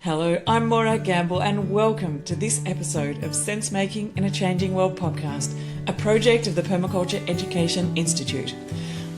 Hello, I'm Morag and welcome to this episode of Sense Making in a Changing World podcast, a project of the Permaculture Education Institute.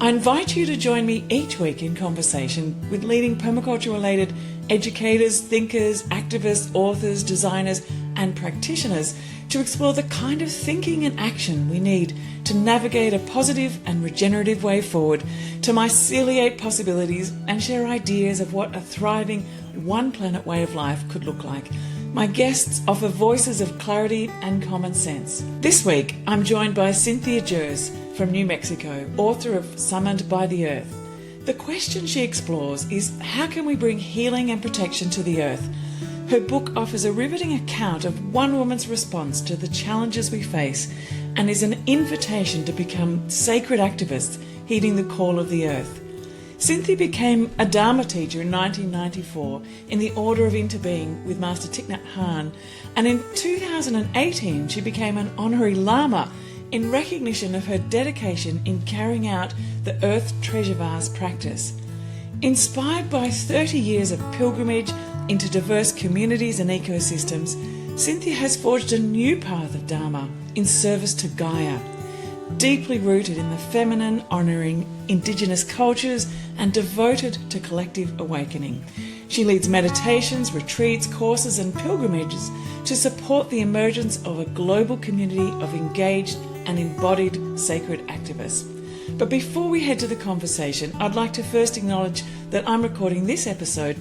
I invite you to join me each week in conversation with leading permaculture-related educators, thinkers, activists, authors, designers, and practitioners to explore the kind of thinking and action we need to navigate a positive and regenerative way forward, to myceliate possibilities and share ideas of what a thriving one planet way of life could look like. My guests offer voices of clarity and common sense. This week, I'm joined by Cynthia Jurs from New Mexico, author of Summoned by the Earth. The question she explores is, how can we bring healing and protection to the earth? Her book offers a riveting account of one woman's response to the challenges we face and is an invitation to become sacred activists, heeding the call of the earth. Cynthia became a Dharma teacher in 1994 in the Order of Interbeing with Master Thich Nhat Hanh, and in 2018 she became an honorary lama in recognition of her dedication in carrying out the Earth Treasure Vase practice. Inspired by 30 years of pilgrimage into diverse communities and ecosystems, Cynthia has forged a new path of Dharma in service to Gaia, deeply rooted in the feminine, honouring Indigenous cultures and devoted to collective awakening. She leads meditations, retreats, courses and pilgrimages to support the emergence of a global community of engaged and embodied sacred activists. But before we head to the conversation, I'd like to first acknowledge that I'm recording this episode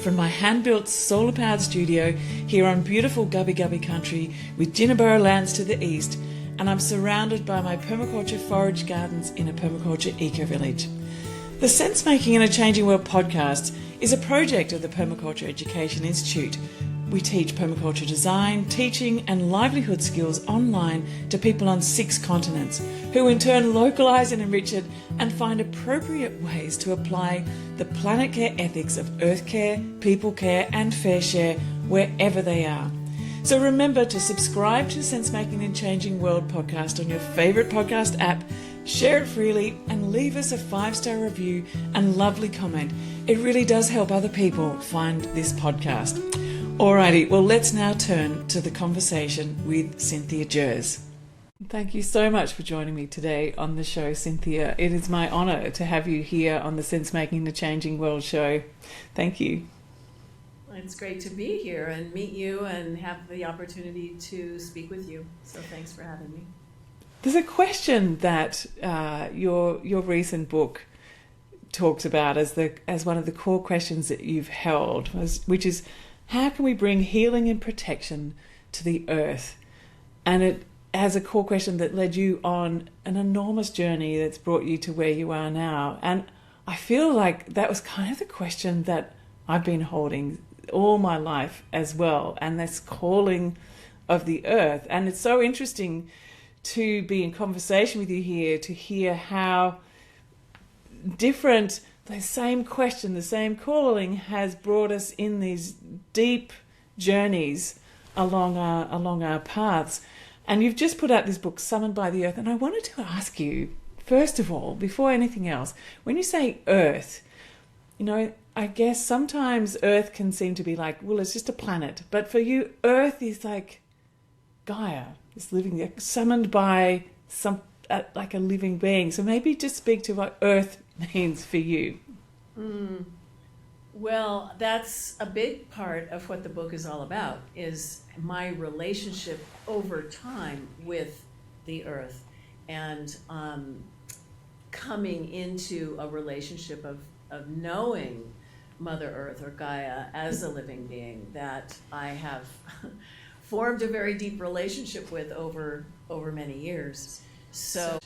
from my hand-built solar-powered studio here on beautiful Gubbi Gubbi country with Jinnaburra lands to the east, and I'm surrounded by my permaculture forage gardens in a permaculture eco-village. The Sense Making in a Changing World podcast is a project of the Permaculture Education Institute. We teach permaculture design, teaching and livelihood skills online to people on 6 continents, who in turn localise and enrich it and find appropriate ways to apply the planet care ethics of earth care, people care and fair share wherever they are. So remember to subscribe to Sense Making in Changing World podcast on your favourite podcast app, share it freely and leave us a 5-star review and lovely comment. It really does help other people find this podcast. Alrighty, well let's now turn to the conversation with Cynthia Jurs. Thank you so much for joining me today on the show, Cynthia. It is my honour to have you here on the Sense Making in a Changing World show. Thank you. It's great to be here and meet you and have the opportunity to speak with you. So thanks for having me. There's a question that your recent book talks about as one of the core questions that you've held, which is, how can we bring healing and protection to the earth? And it has a core question that led you on an enormous journey that's brought you to where you are now. And I feel like that was kind of the question that I've been holding all my life as well, and this calling of the earth. And it's so interesting to be in conversation with you here, to hear how different the same question, the same calling has brought us in these deep journeys along our paths. And you've just put out this book, Summoned by the Earth, and I wanted to ask you, first of all, before anything else, when you say earth, I guess sometimes Earth can seem to be like, well, it's just a planet. But for you, Earth is like Gaia, this living, summoned by like a living being. So maybe just speak to what Earth means for you. Well, that's a big part of what the book is all about, is my relationship over time with the Earth and coming into a relationship of knowing Mother Earth or Gaia as a living being that I have formed a very deep relationship with over many years. So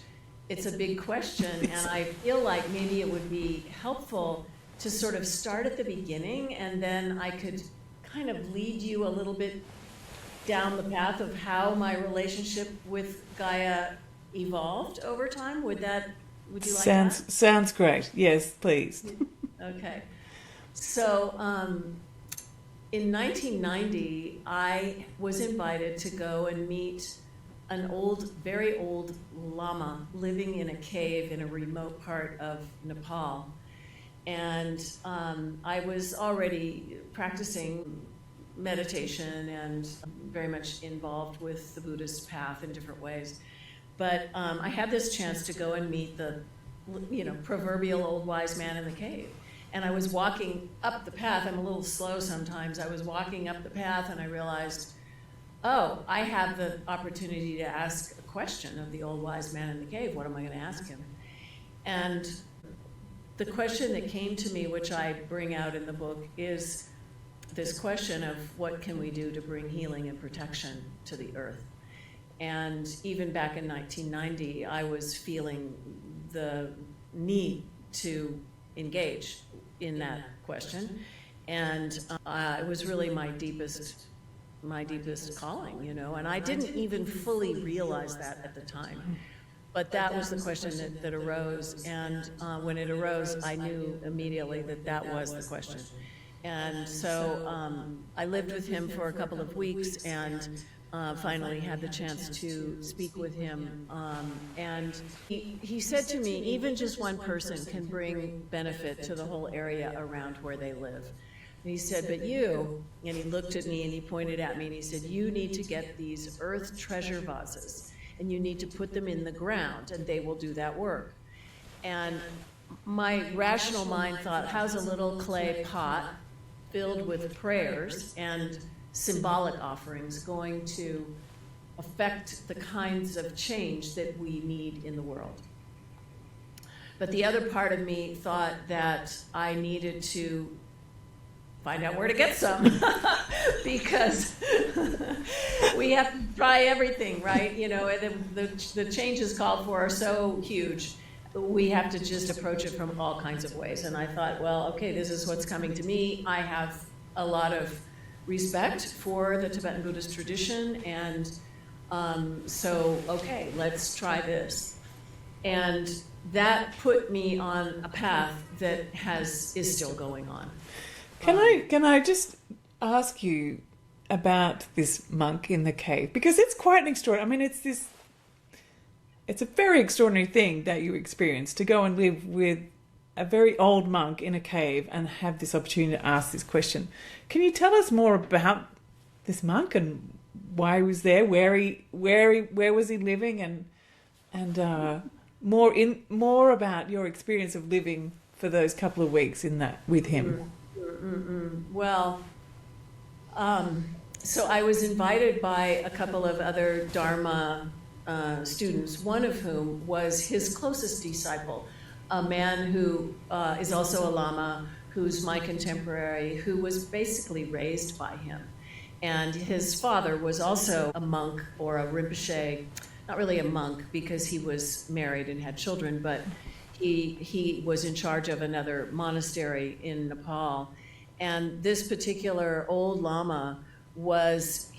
it's a big question, and I feel like maybe it would be helpful to sort of start at the beginning, and then I could kind of lead you a little bit down the path of how my relationship with Gaia evolved over time. Would you like that? Sounds great. Yes, please. Okay. So in 1990, I was invited to go and meet an very old lama living in a cave in a remote part of Nepal. And I was already practicing meditation and very much involved with the Buddhist path in different ways. But I had this chance to go and meet the, proverbial old wise man in the cave. And I was walking up the path. I'm a little slow sometimes. I was walking up the path and I realized, oh, I have the opportunity to ask a question of the old wise man in the cave. What am I going to ask him? And the question that came to me, which I bring out in the book, is this question of what can we do to bring healing and protection to the earth? And even back in 1990, I was feeling the need to engage in that question. And it was really my deepest calling, and I didn't even fully realize that at the time. But that was the question that arose, and when it arose, I knew immediately that was the question. And so I lived with him for a couple of weeks and finally had the chance to speak with him. And he said to me, even just one person can bring benefit to the whole area around where they live. And he said, but you, and he looked at me and he pointed at me and he said, you need to get these earth treasure vases and you need to put them in the ground and they will do that work. And my rational mind thought, how's a little clay pot filled with prayers and symbolic offerings going to affect the kinds of change that we need in the world? But the other part of me thought that I needed to find out where to get some because we have to try everything, right? The changes called for are so huge. We have to just approach it from all kinds of ways. And I thought, well, okay, this is what's coming to me. I have a lot of respect for the Tibetan Buddhist tradition, and so, okay, let's try this. And that put me on a path that is still going on. Can I just ask you about this monk in the cave? Because it's quite an extraordinary, it's a very extraordinary thing that you experienced, to go and live with a very old monk in a cave and have this opportunity to ask this question. Can you tell us more about this monk and why he was there, where was he living, and more about your experience of living for those couple of weeks in that with him? Well, so I was invited by a couple of other Dharma students, one of whom was his closest disciple, a man who is also a lama, who's my contemporary, who was basically raised by him. And his father was also a monk or a Rinpoche, not really a monk because he was married and had children, but he was in charge of another monastery in Nepal. And this particular old lama was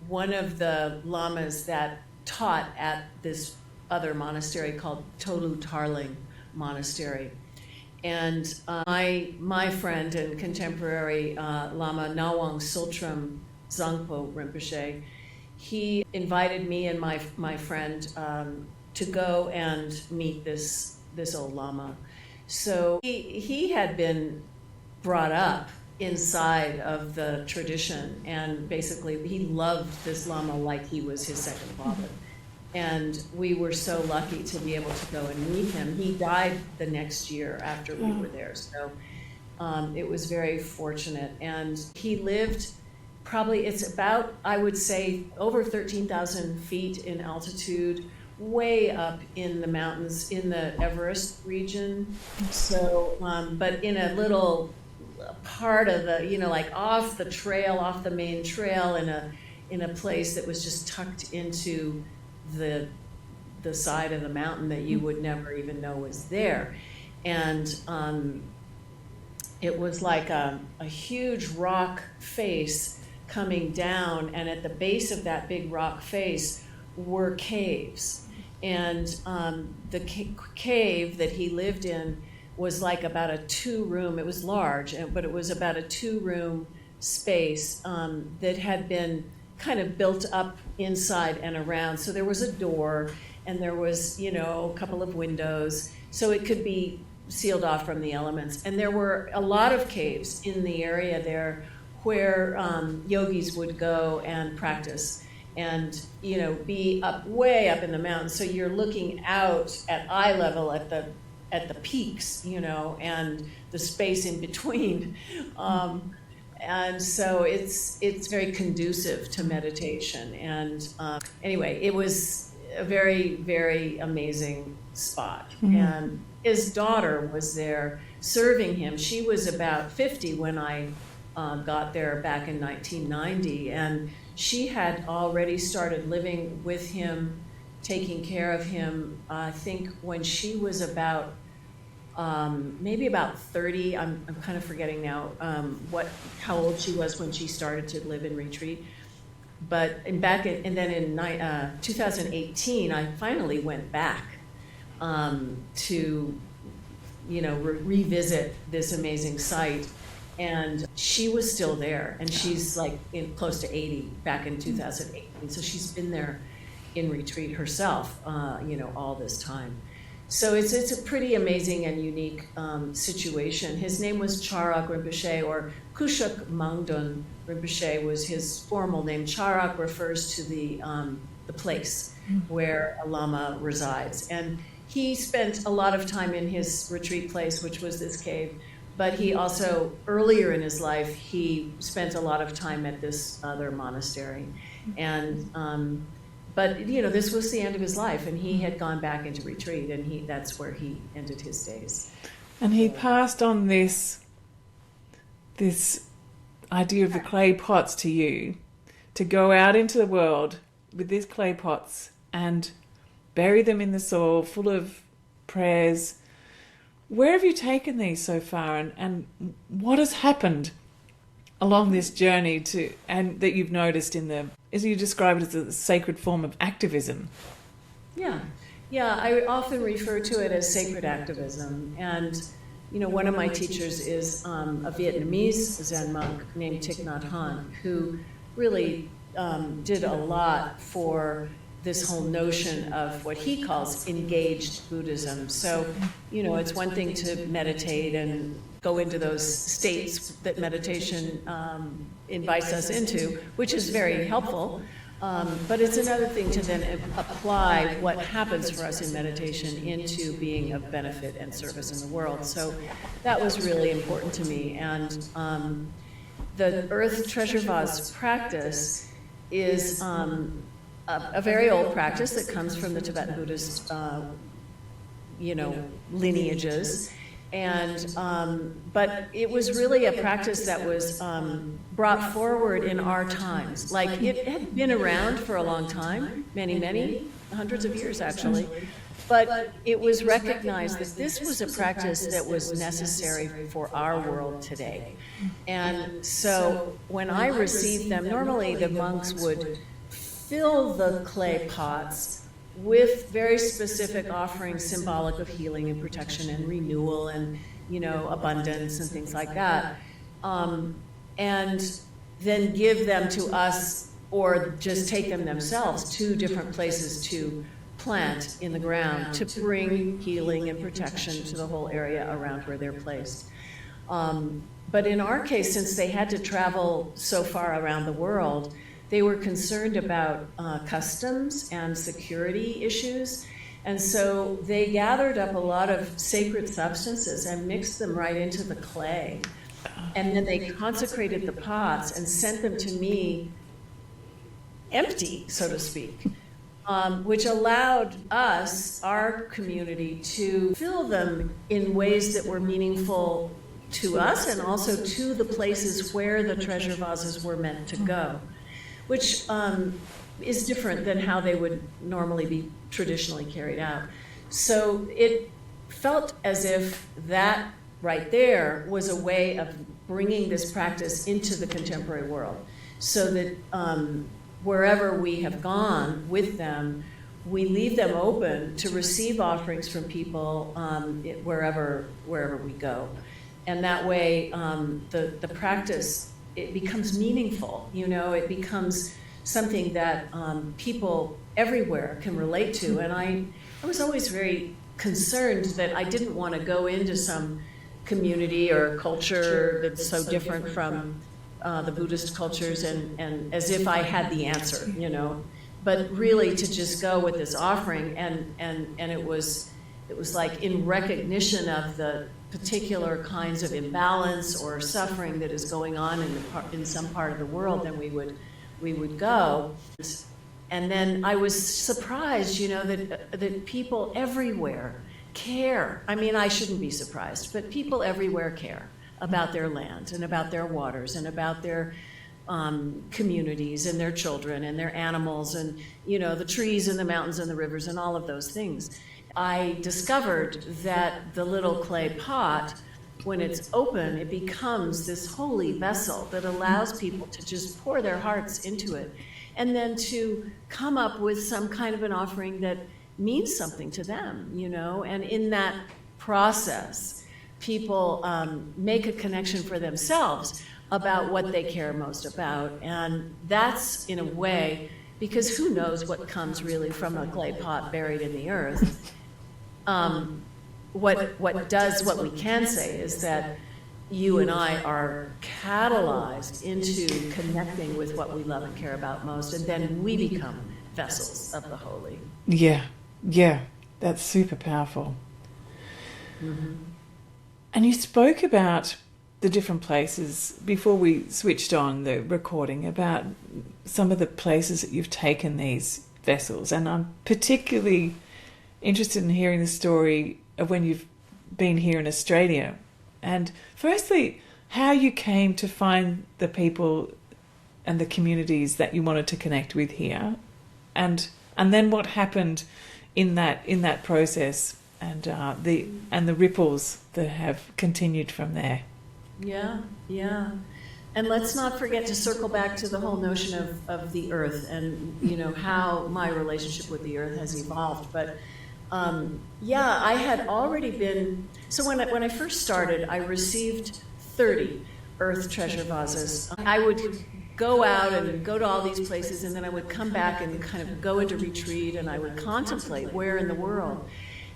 one of the lamas that taught at this other monastery called Tolu Tarling Monastery. And my friend and contemporary Lama Nawang Sultram Zangpo Rinpoche, he invited me and my friend to go and meet this old lama. So he had been brought up inside of the tradition, and basically he loved this lama like he was his second father. And we were so lucky to be able to go and meet him. He died the next year after we were there, so it was very fortunate. And he lived probably, it's about, I would say, over 13,000 feet in altitude, way up in the mountains in the Everest region. So, but in a little part of the, like off the trail, off the main trail, in a place that was just tucked into the side of the mountain that you would never even know was there. And it was like a huge rock face coming down, and at the base of that big rock face were caves. And the cave that he lived in was like about a 2-room, it was large, but it was about a 2-room space that had been kind of built up inside and around. So there was a door and there was, a couple of windows, so it could be sealed off from the elements. And there were a lot of caves in the area there where yogis would go and practice and, you know, be way up in the mountains. So you're looking out at eye level at the peaks, you know, and the space in between. And so it's very conducive to meditation. And anyway, it was a very, very amazing spot. Mm-hmm. And his daughter was there serving him. She was about 50 when I got there back in 1990. And she had already started living with him, taking care of him, I think when she was about maybe about 30. I'm kind of forgetting now how old she was when she started to live in retreat. But then in 2018, I finally went back to, you know, revisit this amazing site, and she was still there, and she's like close to 80 back in 2018. So she's been there in retreat herself, you know, all this time. So it's a pretty amazing and unique situation. His name was Charak Rinpoche, or Kushuk Mangdun Rinpoche was his formal name. Charak refers to the place where a lama resides. And he spent a lot of time in his retreat place, which was this cave. But he also, earlier in his life, he spent a lot of time at this other monastery. And but, you know, this was the end of his life, and he had gone back into retreat, and that's where he ended his days. And he passed on this idea of the clay pots to you, to go out into the world with these clay pots and bury them in the soil, full of prayers. Where have you taken these so far, and what has happened along this journey and that you've noticed as you describe it, as a sacred form of activism? Yeah, I often refer to it as sacred activism. And, you know, one of my teachers is a Vietnamese Zen monk named Thich Nhat Hanh, who really did a lot for this whole notion of what he calls engaged Buddhism. So, you know, it's one thing to meditate and go into those states that meditation invites us into, which is very helpful. But it's another thing to then apply what happens for us in meditation into being of benefit and service in the world. So that was really important to me. And the Earth Treasure Vase practice is a very old practice that comes from the Tibetan Buddhist, you know, lineages. And, but it was really a practice that was brought forward in our times. Like, it had been around for a long time, many, hundreds of years actually. But it was recognized that this was a practice that was necessary for our world today. And so when I received them, normally the monks would fill the clay pots with very specific offerings symbolic of healing and protection and renewal and, you know, abundance and things like that. And then give them to us, or just take them themselves to different places to plant in the ground to bring healing and protection to the whole area around where they're placed. But in our case, since they had to travel so far around the world, they were concerned about customs and security issues. And so they gathered up a lot of sacred substances and mixed them right into the clay. And then they consecrated the pots and sent them to me empty, so to speak, which allowed us, our community, to fill them in ways that were meaningful to us and also to the places where the treasure vases were meant to go, which is different than how they would normally be traditionally carried out. So it felt as if that right there was a way of bringing this practice into the contemporary world, so that wherever we have gone with them, we leave them open to receive offerings from people wherever we go. And that way, the practice, it becomes meaningful, you know, it becomes something that people everywhere can relate to. And I was always very concerned that I didn't want to go into some community or culture that's so different from the Buddhist cultures and as if I had the answer, you know. But really to just go with this offering, and it was like in recognition of the particular kinds of imbalance or suffering that is going on in some part of the world, then we would go. And then I was surprised, you know, that people everywhere care. I mean, I shouldn't be surprised, but people everywhere care about their land and about their waters and about their communities and their children and their animals and, you know, the trees and the mountains and the rivers and all of those things. I discovered that the little clay pot, when it's open, it becomes this holy vessel that allows people to just pour their hearts into it and then to come up with some kind of an offering that means something to them, you know, and in that process, people make a connection for themselves about what they care most about. And that's, in a way, because who knows what comes really from a clay pot buried in the earth. What we can say is that you and I are catalyzed into connecting with what we love and care about most, and then we become vessels of the holy. Yeah, that's super powerful. Mm-hmm. And you spoke about the different places before we switched on the recording, about some of the places that you've taken these vessels, and I'm particularly interested in hearing the story of when you've been here in Australia. And firstly, how you came to find the people and the communities that you wanted to connect with here, and then what happened in that process, and the ripples that have continued from there. Yeah. And let's not forget to circle back to the whole notion of the earth and, you know, how my relationship with the earth has evolved. But I had already been, so when I first started, I received 30 earth treasure vases. I would go out and go to all these places, and then I would come back and kind of go into retreat, and I would contemplate where in the world.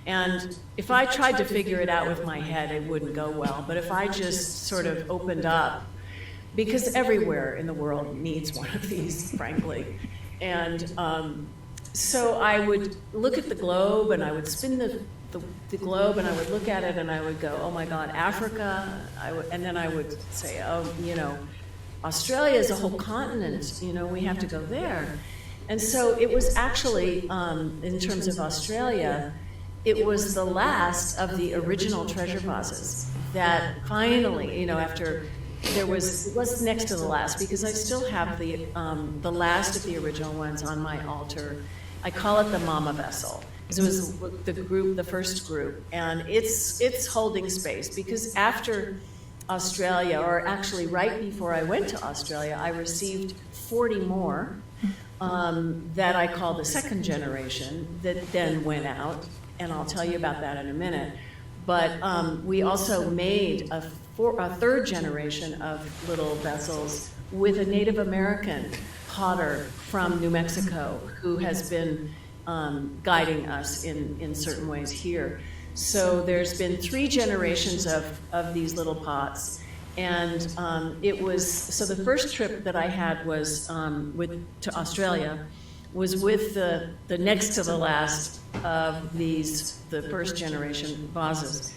And if I tried to figure it out with my head, it wouldn't go well. But if I just sort of opened up, because everywhere in the world needs one of these, frankly. And so I would look at the globe, and I would spin the globe, and I would look at it, and I would go, oh my God, Africa. And then I would say, oh, you know, Australia is a whole continent, you know, we have to go there. And so it was actually, in terms of Australia, it was the last of the original treasure vases that finally, you know, after it was next to the last, because I still have the last of the original ones on my altar. I call it the Mama vessel, because it was the first group, and it's holding space, because after Australia, or actually right before I went to Australia, I received 40 more that I call the second generation that then went out, and I'll tell you about that in a minute. But we also made a third generation of little vessels with a Native American potter from New Mexico who has been guiding us in certain ways here. So there's been 3 generations of these little pots. And it was, so the first trip that I had was to Australia, was with the next to the last of the first generation vases.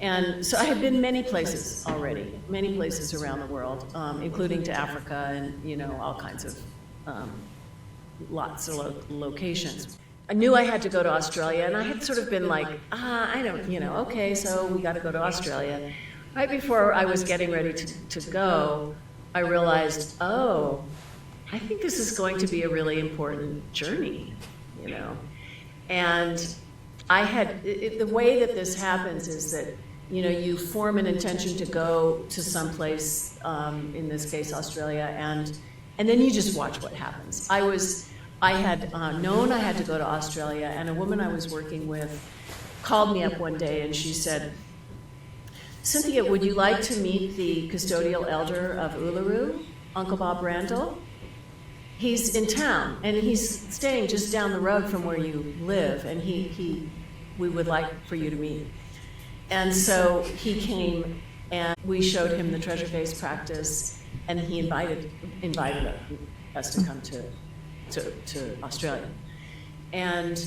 And so I had been many places already, many places around the world, including to Africa and, you know, all kinds of lots of locations. I knew I had to go to Australia, and I had sort of been like, I don't, you know, okay, so we got to go to Australia. Right before I was getting ready to go, I realized, oh, I think this is going to be a really important journey, you know. And I had, the way that this happens is that, you know, you form an intention to go to some place, in this case Australia, and then you just watch what happens. I had known I had to go to Australia, and a woman I was working with called me up one day, and she said, Cynthia, would you like to meet the custodial elder of Uluru, Uncle Bob Randall? He's in town, and he's staying just down the road from where you live, and we would like for you to meet. And so he came, and we showed him the treasure vase practice, and he invited us to come to Australia. And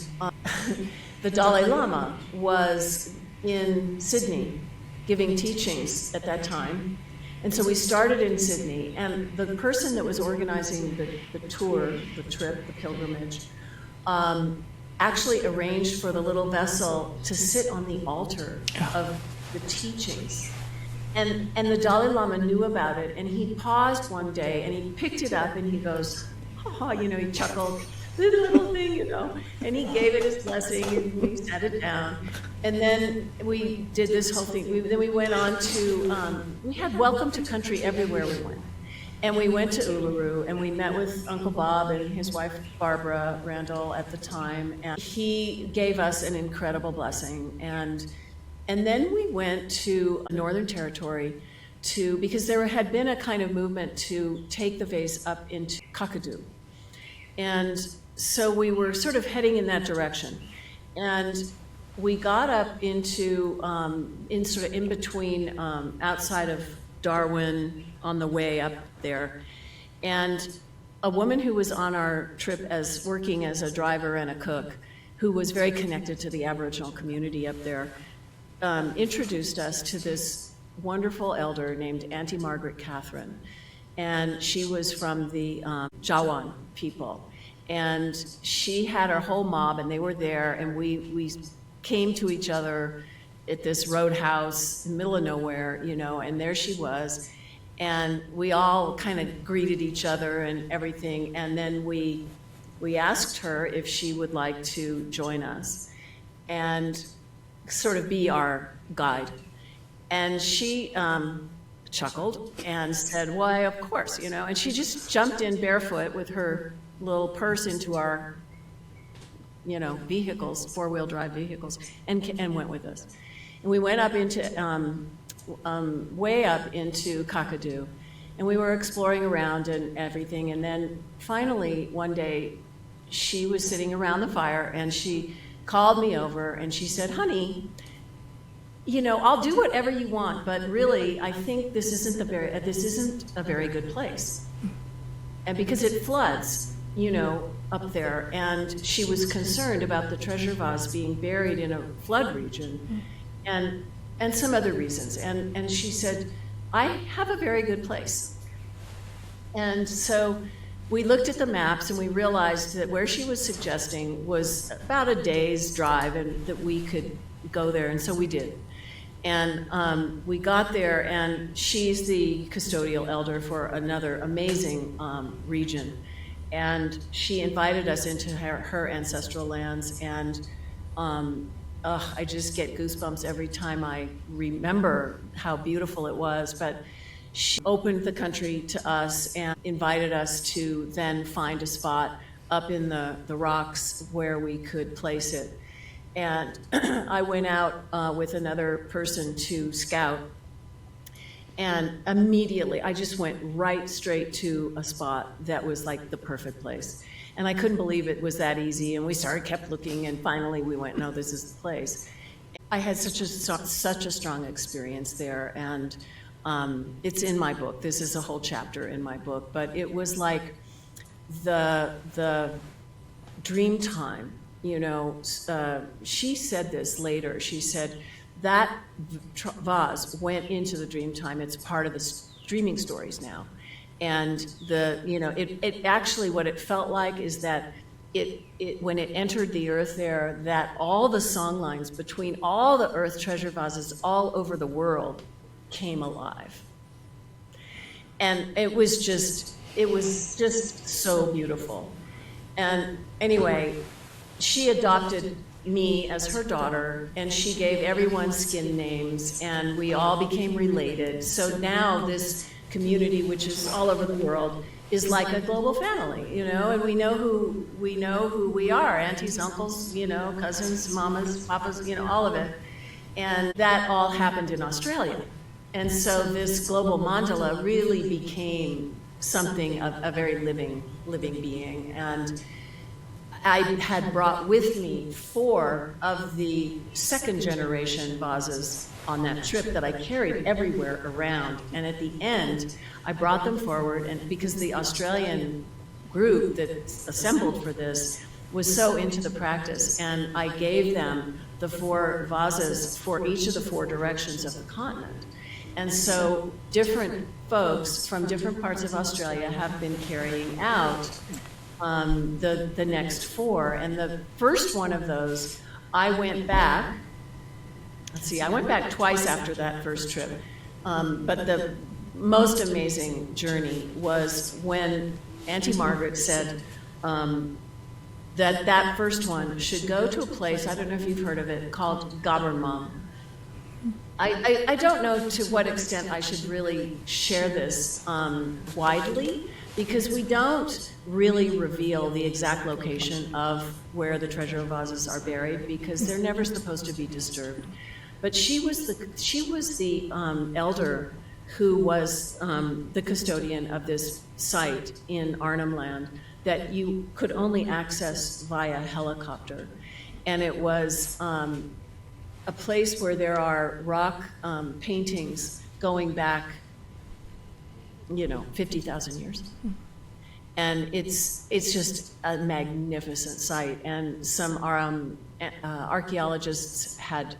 the Dalai Lama was in Sydney giving teachings at that time. And so we started in Sydney, and the person that was organizing the tour, the trip, the pilgrimage, actually arranged for the little vessel to sit on the altar of the teachings. And the Dalai Lama knew about it, and he paused one day, and he picked it up, and he goes, oh, he chuckled, little thing, and he gave it his blessing, and we sat it down. And then we did this whole thing. Then we went on to, we had welcome to country everywhere we went. And we went to Uluru, and we met with Uncle Bob and his wife, Barbara Randall, at the time. And he gave us an incredible blessing. And then we went to Northern Territory because there had been a kind of movement to take the vase up into Kakadu. And so we were sort of heading in that direction. And we got up into, in between, outside of Darwin on the way up there. And a woman who was on our trip working as a driver and a cook, who was very connected to the Aboriginal community up there, introduced us to this wonderful elder named Auntie Margaret Catherine. And she was from the Jawan people. And she had her whole mob, and they were there, and we came to each other at this roadhouse in the middle of nowhere, and there she was. And we all kind of greeted each other and everything. And then we asked her if she would like to join us and sort of be our guide. And she chuckled and said, why, of course, and she just jumped in barefoot with her little purse into our, vehicles, four-wheel drive vehicles, and went with us. And we went up into, way up into Kakadu, and we were exploring around and everything. And then finally, one day, she was sitting around the fire, and she called me over, and she said, honey, I'll do whatever you want, but really, I think this isn't a very good place. And because it floods, up there, and she was concerned about the treasure vase being buried in a flood region, and some other reasons. And she said, I have a very good place. And so we looked at the maps, and we realized that where she was suggesting was about a day's drive, and that we could go there, and so we did. And we got there, and she's the custodial elder for another amazing region. And she invited us into her ancestral lands, and I just get goosebumps every time I remember how beautiful it was. But she opened the country to us and invited us to then find a spot up in the rocks where we could place it. And I went out with another person to scout, and immediately I just went right straight to a spot that was like the perfect place. And I couldn't believe it was that easy, and we kept looking, and finally we went, no, this is the place. I had such a strong experience there, and it's in my book. This is a whole chapter in my book, but it was like the dream time. She said this later. She said that vase went into the dream time. It's part of the dreaming stories now. And it actually, what it felt like is that it when it entered the earth there, that all the song lines between all the earth treasure vases all over the world came alive. And it was just so beautiful. And anyway, she adopted me as her daughter, and she gave everyone skin names, and we all became related. So now this community, which is all over the world, is like a global family, and we know who we are, aunties, uncles, cousins, mamas, papas, all of it. And that all happened in Australia. And so this global mandala really became something of a very living being. And I had brought with me 4 of the second generation vases on that trip that I carried everywhere around. And at the end, I brought them forward, and because the Australian group that assembled for this was so into the practice, and I gave them the 4 vases for each of the 4 directions of the continent. And so different folks from different parts of Australia have been carrying out the next 4. And the first one of those, I went back. I went back twice after that first trip. But the most amazing journey was when Auntie Margaret said that first one should go to a place, I don't know if you've heard of it, called Gabarmam. I don't know to what extent I should really share this widely, because we don't really reveal the exact location of where the treasure vases are buried, because they're never supposed to be disturbed. But she was the elder who was the custodian of this site in Arnhem Land that you could only access via helicopter. And it was a place where there are rock paintings going back, 50,000 years. And it's just a magnificent site. And some archaeologists had,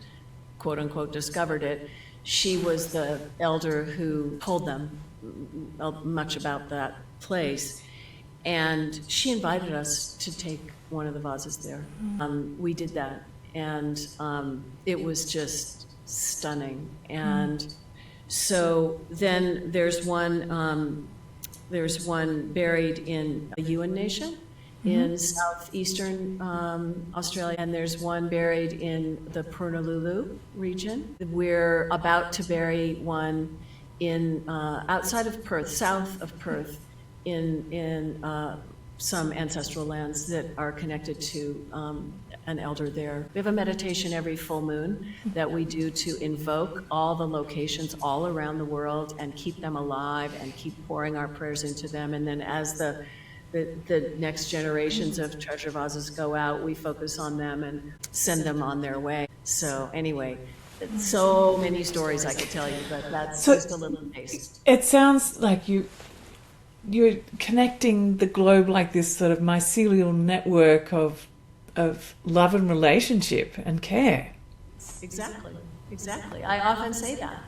quote unquote, discovered it. She was the elder who told them much about that place. And she invited us to take one of the vases there. We did that. And it was just stunning. And so then there's one buried in the Yuin Nation in southeastern Australia, and there's one buried in the Purnalulu region. We're about to bury one in outside of Perth, south of Perth, in some ancestral lands that are connected to an elder there. We have a meditation every full moon that we do to invoke all the locations all around the world and keep them alive and keep pouring our prayers into them. And then as the next generations of treasure vases go out, we focus on them and send them on their way. So anyway, so many stories I could tell you, but that's just a little taste. It sounds like you're connecting the globe like this sort of mycelial network of love and relationship and care. Exactly. I often say that,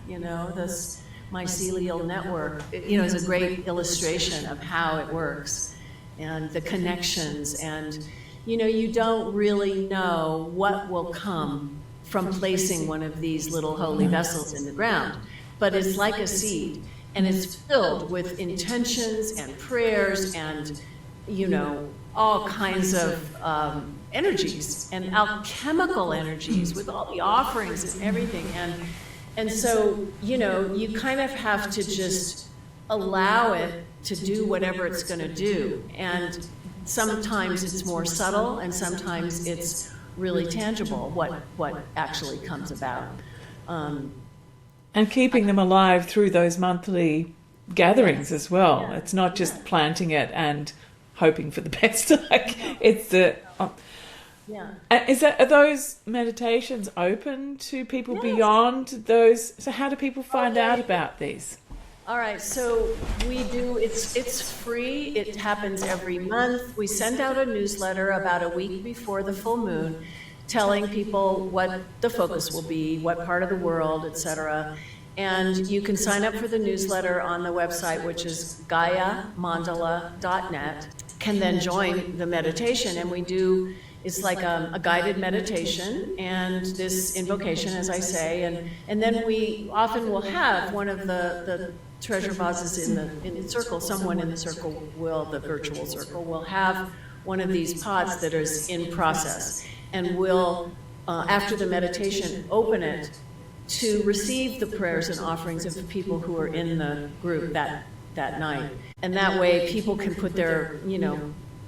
this mycelial network, is a great illustration of how it works and the connections. And, you don't really know what will come from placing one of these little holy vessels in the ground, but it's like a seed. And it's filled with intentions and prayers and, all kinds of energies and alchemical energies with all the offerings and everything. And so, you kind of have to just allow it to do whatever it's going to do. And sometimes it's more subtle, and sometimes it's really tangible, what actually comes about. And keeping them alive through those monthly gatherings as well. Yeah. It's not just planting it and hoping for the best. It's the... Are those meditations open to people beyond those? So how do people find out about these? All right, so we do, it's free. It happens every month. We send out a newsletter about a week before the full moon, telling people what the focus will be, what part of the world, etc. And you can sign up for the newsletter on the website, which is gayamandala.net, can then join the meditation. And we do, it's like a guided meditation and this invocation, as I say. And then we often will have one of the treasure vases in the circle. Someone in the circle the virtual circle, will have one of these pots that is in process. And we'll, after the meditation, open it to receive the prayers and offerings of the people who are in the group that night. And that way people can put their,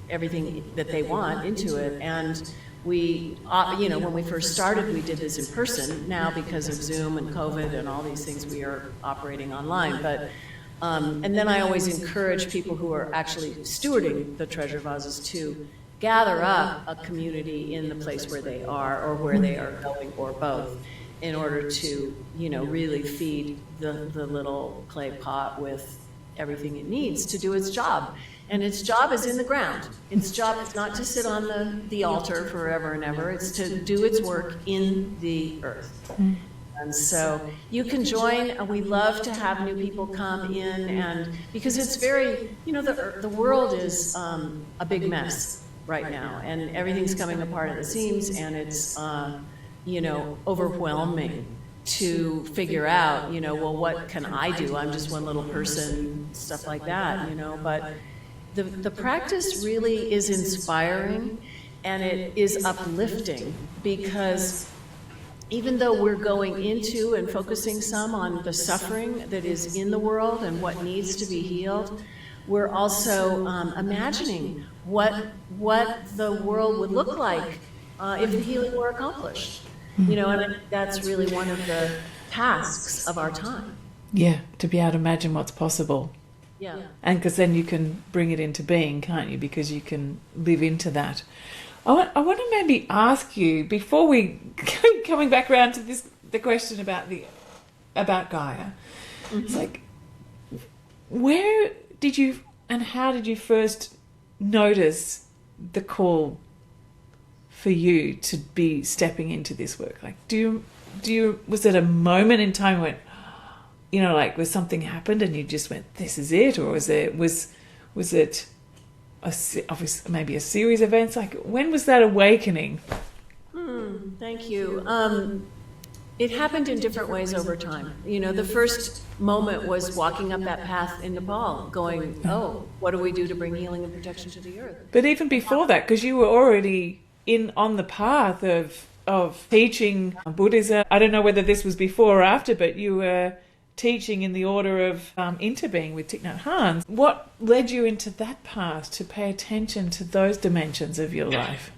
everything that they want into it. And we, when we first started, we did this in person. Now, because of Zoom and COVID and all these things, we are operating online. But and then I always encourage people who are actually stewarding the treasure vases to gather up a community in the place where they are or where they are going, or both, in order to, really feed the little clay pot with everything it needs to do its job. And its job is in the ground. Its job is not to sit on the altar forever and ever. It's to do its work in the earth. And so you can join. We love to have new people come in, and because it's very, the world is a big mess right now, and everything's coming apart at the seams, and it's, overwhelming to figure out, well, what can I do? I'm just one little person, stuff like that, but the practice really is inspiring, and it is uplifting, because even though we're going into and focusing some on the suffering that is in the world and what needs to be healed, we're also imagining what the world would look like if the healing were accomplished. And I think that's really one of the tasks of our time. Yeah, to be able to imagine what's possible. Yeah. And because then you can bring it into being, can't you? Because you can live into that. I want to maybe ask you, before we coming back around to the question about Gaia. Mm-hmm. It's like, where did you and how did you first notice the call for you to be stepping into this work? Like, was it a moment in time when, was something happened and you just went, this is it? Or was it obviously maybe a series of events? Like, when was that awakening? Thank you. It happened in different ways over time. The first moment was walking up that path in Nepal, going, oh, what do we do to bring healing and protection to the earth? But even before that, because you were already on the path of teaching Buddhism. I don't know whether this was before or after, but you were teaching in the order of interbeing with Thich Nhat Hanh. What led you into that path to pay attention to those dimensions of your life?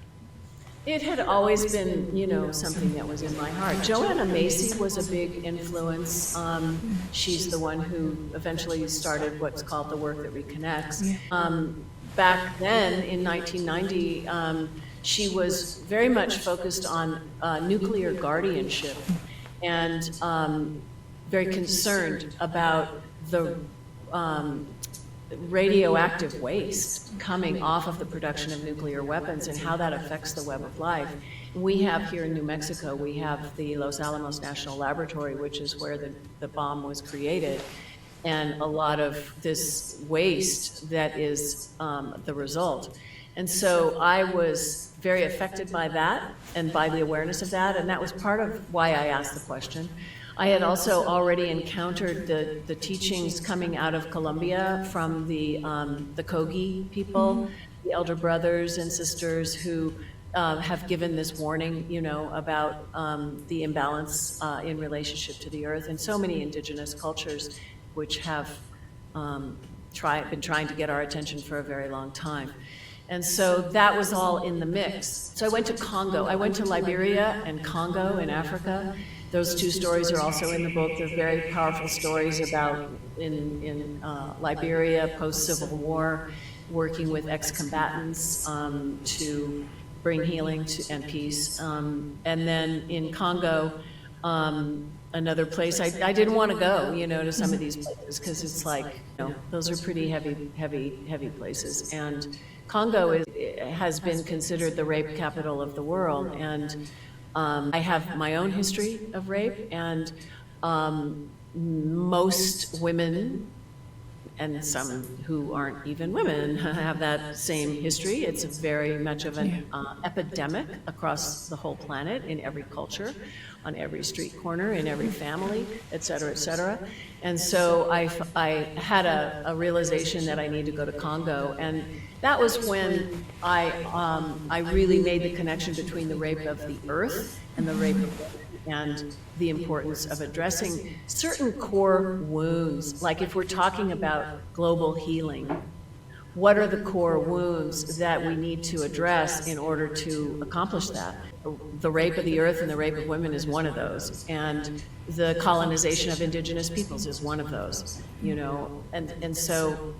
It had always been, something that was in my heart. Joanna Macy was a big influence. She's the one who eventually started what's called the Work That Reconnects. Back then, in 1990, she was very much focused on nuclear guardianship and very concerned about the radioactive waste coming off of the production of nuclear weapons and how that affects the web of life. We have here in New Mexico, we have the Los Alamos National Laboratory, which is where the bomb was created, and a lot of this waste that is the result. And so I was very affected by that and by the awareness of that, and that was part of why I asked the question. I had also already encountered the teachings coming out of Colombia from the Kogi people, the elder brothers and sisters who have given this warning, about the imbalance in relationship to the earth, and so many indigenous cultures which have been trying to get our attention for a very long time. And so that was all in the mix. So I went to Congo. I went to Liberia and Congo in Africa. Those two stories are also in the book. They're very powerful stories about in Liberia, post-Civil War, working with ex-combatants to bring healing and peace. And then in Congo, another place, I didn't want to go, to some of these places because it's like, those are pretty heavy places. And Congo has been considered the rape capital of the world. And I have my own history of rape, and most women, and some who aren't even women, have that same history. It's very much of an epidemic across the whole planet, in every culture, on every street corner, in every family, et cetera, et cetera. And so I had a realization that I need to go to Congo, and that was when I really made the connection between the rape of the earth and the rape of women, and the importance of addressing certain core wounds. Like if we're talking about global healing, what are the core wounds that we need to address in order to accomplish that? The rape of the earth and the rape of women is one of those, and the colonization of indigenous peoples is one of those, and so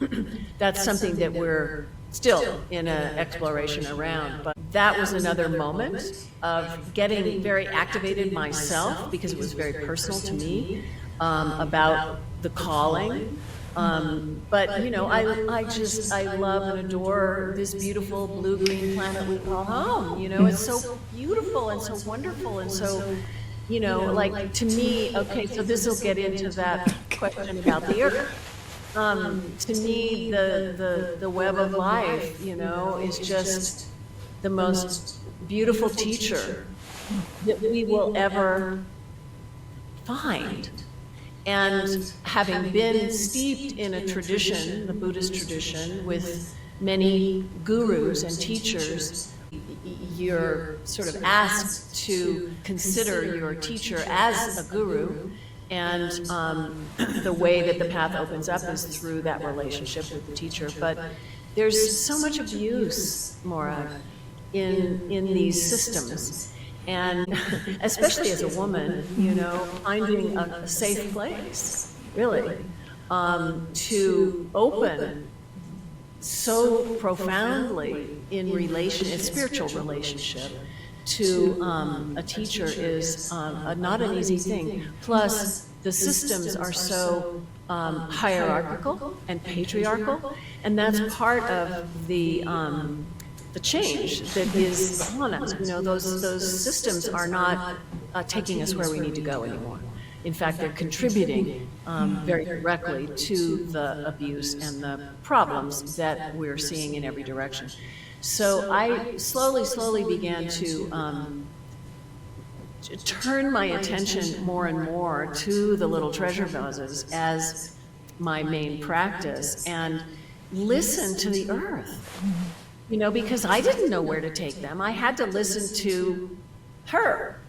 that's something that we're still in an exploration around. But that was another moment of getting very activated myself, because it was very personal to me, about the calling. But you know, I love and adore this beautiful blue-green planet we call home. You know, it's so beautiful and so wonderful and so, you know, like to me, okay, so this will get into that question about the earth. To me, the web of life, you know, is just the most beautiful teacher that we will ever find. And having been steeped in a tradition, the Buddhist tradition, with many gurus and teachers, you're sort of asked to consider your teacher as a guru. And the way that the path opens up is through that relationship with the teacher. But there's so much abuse, Morag, in these systems. And especially as a woman, you know, finding a safe place, really, to open so profoundly in spiritual relationship to a teacher is not an easy thing. Plus, the systems are so hierarchical and patriarchal, and that's part of the change that is upon us. You know, those systems are not taking us where we need to go anymore. In fact, they're contributing very directly to the abuse and the problems that we're seeing in every direction. So I slowly began to turn my attention more and more to the little treasure vases as my main practice and listen to the earth. You know, because I didn't know where to take them. I had to listen to her.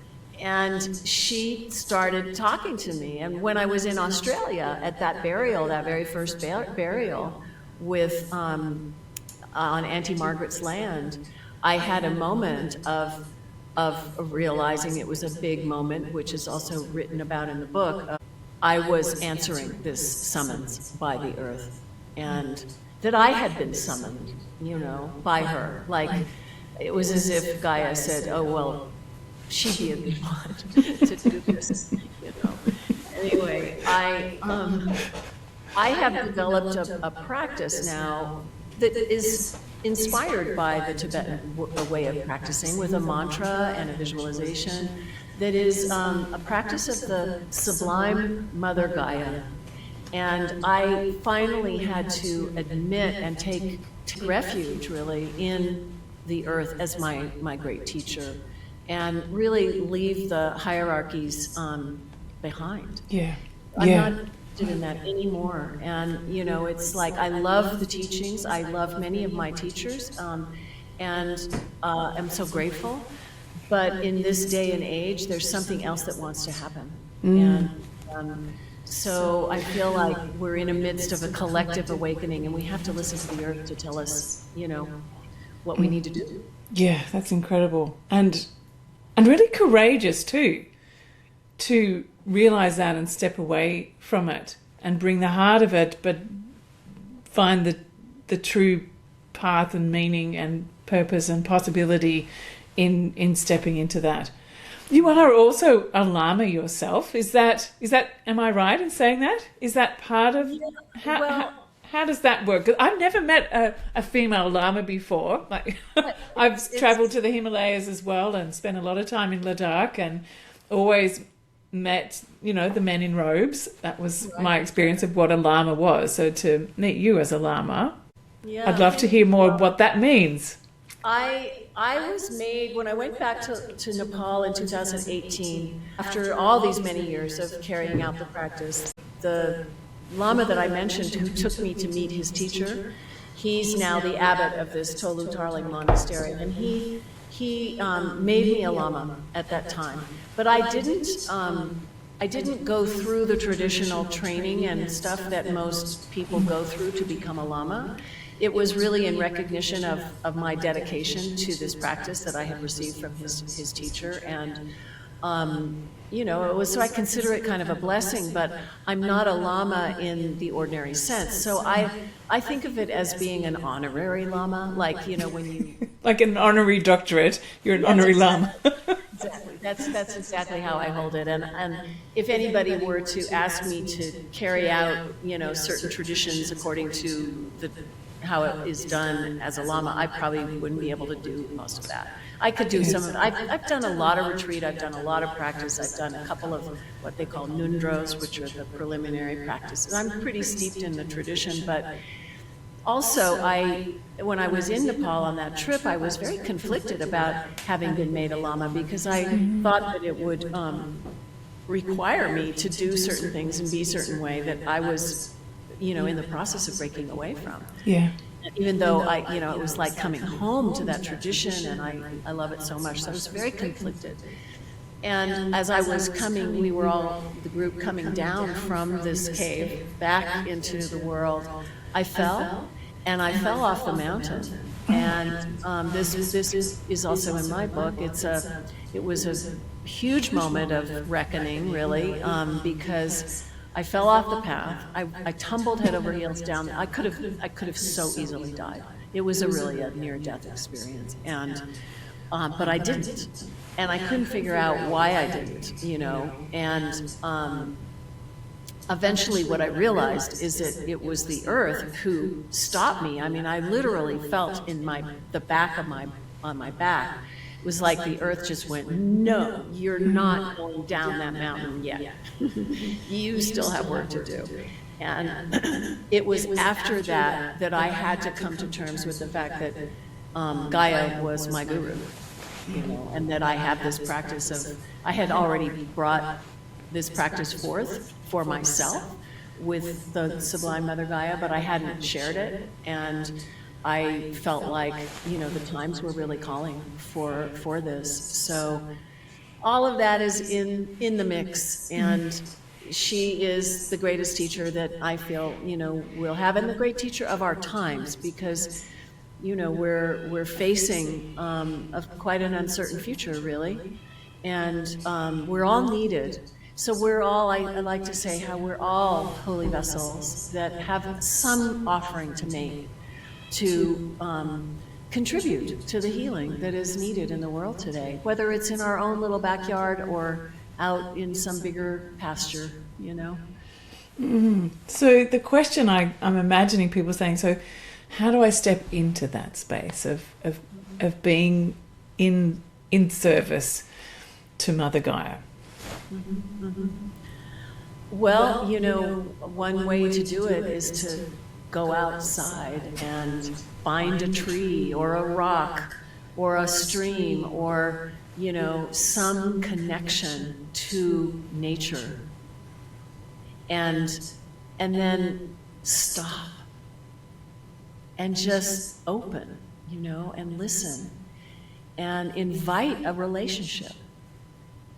And she started talking to me. And when I was in Australia at that burial, that very first burial with on Auntie Margaret's land, I had a moment of realizing it was a big moment, which is also written about in the book. I was answering this summons by the earth, and that I had been summoned, you know, by her. Like, it was as if Gaia said, oh, well, she'd be a good one to do this, you know. Anyway, I have developed a practice now that is inspired by the Tibetan way of practicing, with a mantra and a visualization that is a practice of the sublime Mother Gaia. And I finally had to admit and take refuge, really, in the earth as my great teacher, and really leave the hierarchies behind. Yeah. I'm not interested in that anymore. And, you know, it's like I love the teachings. I love many of my teachers, and I'm so grateful. But in this day and age, there's something else that wants to happen. And so I feel like we're in the midst of a collective awakening, and we have to listen to the earth to tell us, you know, what we need to do. Yeah, that's incredible. And really courageous too, to realize that and step away from it and bring the heart of it, but find the true path and meaning and purpose and possibility in stepping into that. You are also a lama yourself. Is that? Am I right in saying that? Is that part of? Yeah, how does that work? 'Cause I've never met a female lama before. Like, I've travelled to the Himalayas as well and spent a lot of time in Ladakh, and always met, you know, the men in robes. That was my experience of what a lama was. So to meet you as a lama, I'd love to hear more of what that means. I was made, when I went back to Nepal in 2018, after all these many years of carrying out the practice, the Lama that I mentioned who took me to meet his teacher, he's now the abbot of this Tolu Tarling monastery, and he made me a Lama at that time. But I didn't go through the traditional training and stuff that most people go through to become a Lama. It was really in recognition of my dedication to this practice that I had received from his teacher, and you know, it was, so I consider it kind of a blessing, but I'm not a lama in the ordinary sense. So I think of it as being an honorary lama, like, you know, when you... Like an honorary doctorate, you're an honorary lama. Exactly. That's exactly how I hold it. And if anybody were to ask me to carry out, you know, certain traditions according to how it is done as a lama, I probably wouldn't be able to do most of that. I could do some of it. I've done a lot of retreat. I've done a lot of practice. I've done a couple of what they call nundros, which are the preliminary practices. I'm pretty steeped in the tradition, but also when I was in Nepal on that trip, I was very conflicted about having been made a lama, because I thought that it would require me to do certain things and be a certain way that I was, you know, in the process of breaking away from. Yeah. Even though you know, it was like coming home to that tradition, and I love it so much. So I was very conflicted. And as I was coming, we were all, the group coming down from this cave back into the world, I fell, and I fell off the mountain. And this is also in my book. It was a huge moment of reckoning, really, because I fell off the path. I tumbled head over heels down. I could have so easily died. It was really a near-death experience, and but I didn't, and I couldn't figure out why I didn't, you know. And eventually, what I realized is that it was the earth who stopped me. I mean, I literally felt in the back of on my back. It was like the earth just went, no, you're not going down that mountain yet. You still have work to do. And it was after that I had to come to terms with the fact that Gaia was my guru, you know, and that I had this practice of, I had already brought this practice forth for myself with the Sublime Mother Gaia, but I hadn't shared it, and I felt like, you know, the times were really calling for this. So all of that is in the mix, and she is the greatest teacher that I feel, you know, we'll have, and the great teacher of our times, because, you know, we're facing quite an uncertain future, really, and we're all needed. So we're all, I like to say how we're all holy vessels that have some offering to make, to contribute to the healing that is needed in the world today, whether it's in our own little backyard or out in some bigger pasture, you know. So the question I'm imagining people saying, so how do I step into that space of being in service to Mother Gaia? Well, you know, one way to do it is to go outside and find a tree or a rock or a stream or, you know, some connection to nature, and then stop and just open, you know, and listen and invite a relationship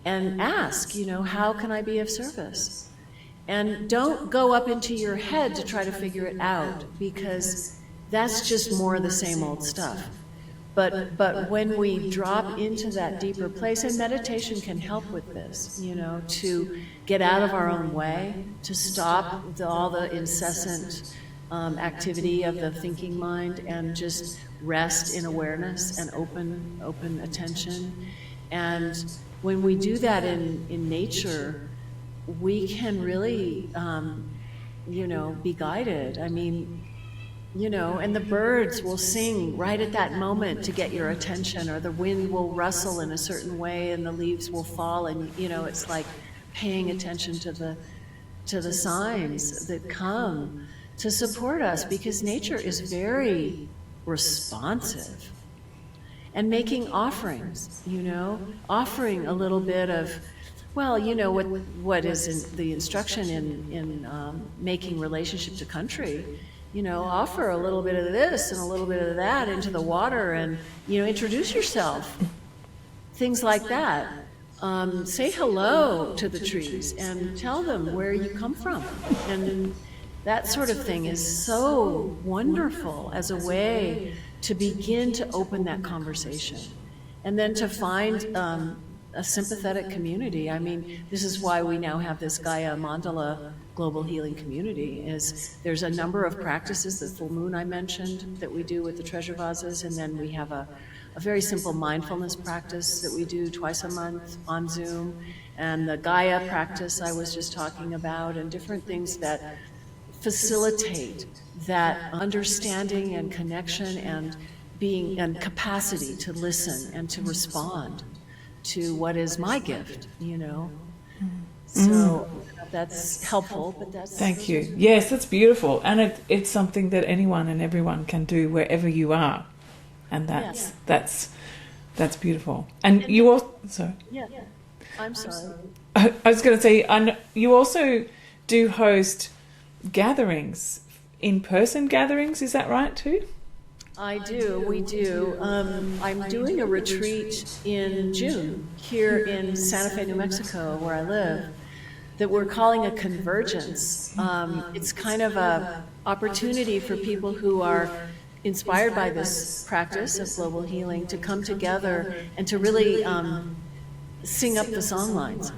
and ask, you know, how can I be of service? And don't go up into your head to try to figure it out, because that's just more of the same old stuff. But when we drop into that deeper place, and meditation can help with this, you know, to get out of our own way, to stop all the incessant activity of the thinking mind, and just rest in awareness and open attention. And when we do that in nature, we can really, you know, be guided. I mean, you know, and the birds will sing right at that moment to get your attention, or the wind will rustle in a certain way and the leaves will fall, and, you know, it's like paying attention to the signs that come to support us, because nature is very responsive. And making offerings, you know, offering a little bit of, well, you know, what is the instruction in making relationship to country, you know, offer a little bit of this and a little bit of that into the water, and, you know, introduce yourself, things like that. Say hello to the trees and tell them where you come from, and that sort of thing is so wonderful as a way to begin to open that conversation, and then to find a sympathetic community. I mean, this is why we now have this Gaia Mandala global healing community. Is there's a number of practices, the full moon I mentioned, that we do with the treasure vases, and then we have a very simple mindfulness practice that we do twice a month on Zoom, and the Gaia practice I was just talking about, and different things that facilitate that understanding and connection and being and capacity to listen and to respond to what is my gift, So that's helpful, but that's... Thank you. Yes, that's beautiful. And it's something that anyone and everyone can do wherever you are. And that's beautiful. And you also... Sorry. Yeah. I'm sorry. I was going to say, you also do host gatherings, in-person gatherings, is that right too? I do, we do. I'm doing a retreat in June here in Santa Fe, New Mexico, where I live, that we're calling a convergence. It's kind of a opportunity for people who are inspired by this practice of global healing to come together and to really sing up the song lines,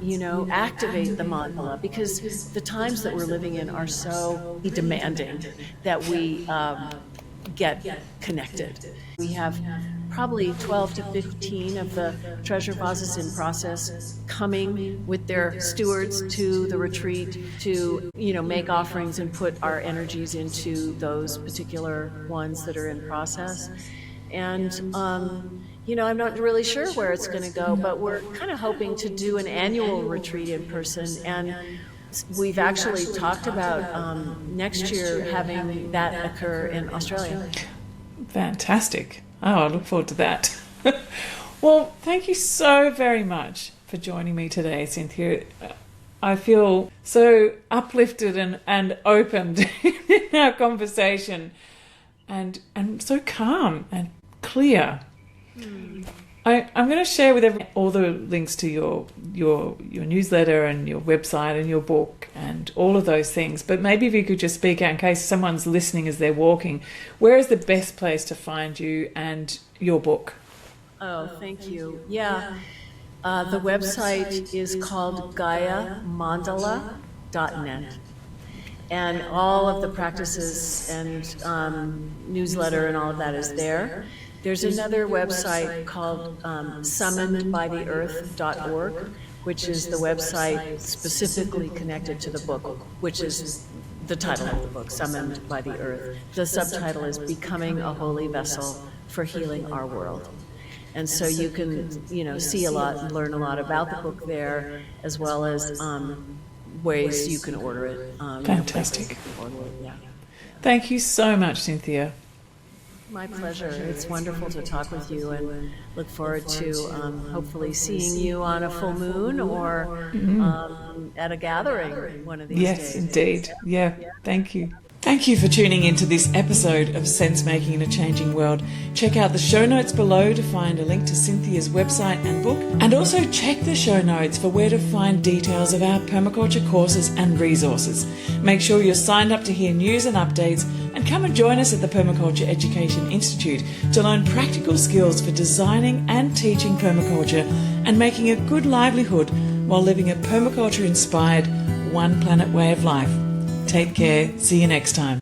activate the mandala, because the times that we're living in are so demanding that we get connected. We have probably 12 to 15 of the treasure vases in process coming with their stewards to the retreat to, make offerings and put our energies into those particular ones that are in process. And, I'm not really sure where it's going to go, but we're kind of hoping to do an annual retreat in person. And we've actually talked about next year having that occur in Australia. Fantastic. Oh, I look forward to that. Well, thank you so very much for joining me today, Cynthia. I feel so uplifted and opened in our conversation and so calm and clear. I'm going to share with all the links to your newsletter and your website and your book and all of those things. But maybe if you could just speak out in case someone's listening as they're walking, where is the best place to find you and your book? Oh, thank you. Yeah. The website is called GaiaMandala.net. And all of the practices and newsletter and all of that is there. There's another website called summonedbytheearth.org, which is the website specifically connected to the book, which is the title of the book, Summoned by the Earth. The subtitle is Becoming a Holy Vessel for Healing Our World. And so you can, see a lot and learn a lot about the book there, as well as ways you can order it. Fantastic. Thank you so much, Cynthia. My pleasure. It's wonderful to talk with you, and look forward to hopefully seeing you on a full moon or at a gathering one of these days. Yes, indeed. Yeah, thank you. Thank you for tuning into this episode of Sense Making in a Changing World. Check out the show notes below to find a link to Cynthia's website and book, and also check the show notes for where to find details of our permaculture courses and resources. Make sure you're signed up to hear news and updates, and come and join us at the Permaculture Education Institute to learn practical skills for designing and teaching permaculture and making a good livelihood while living a permaculture-inspired, one planet way of life. Take care. See you next time.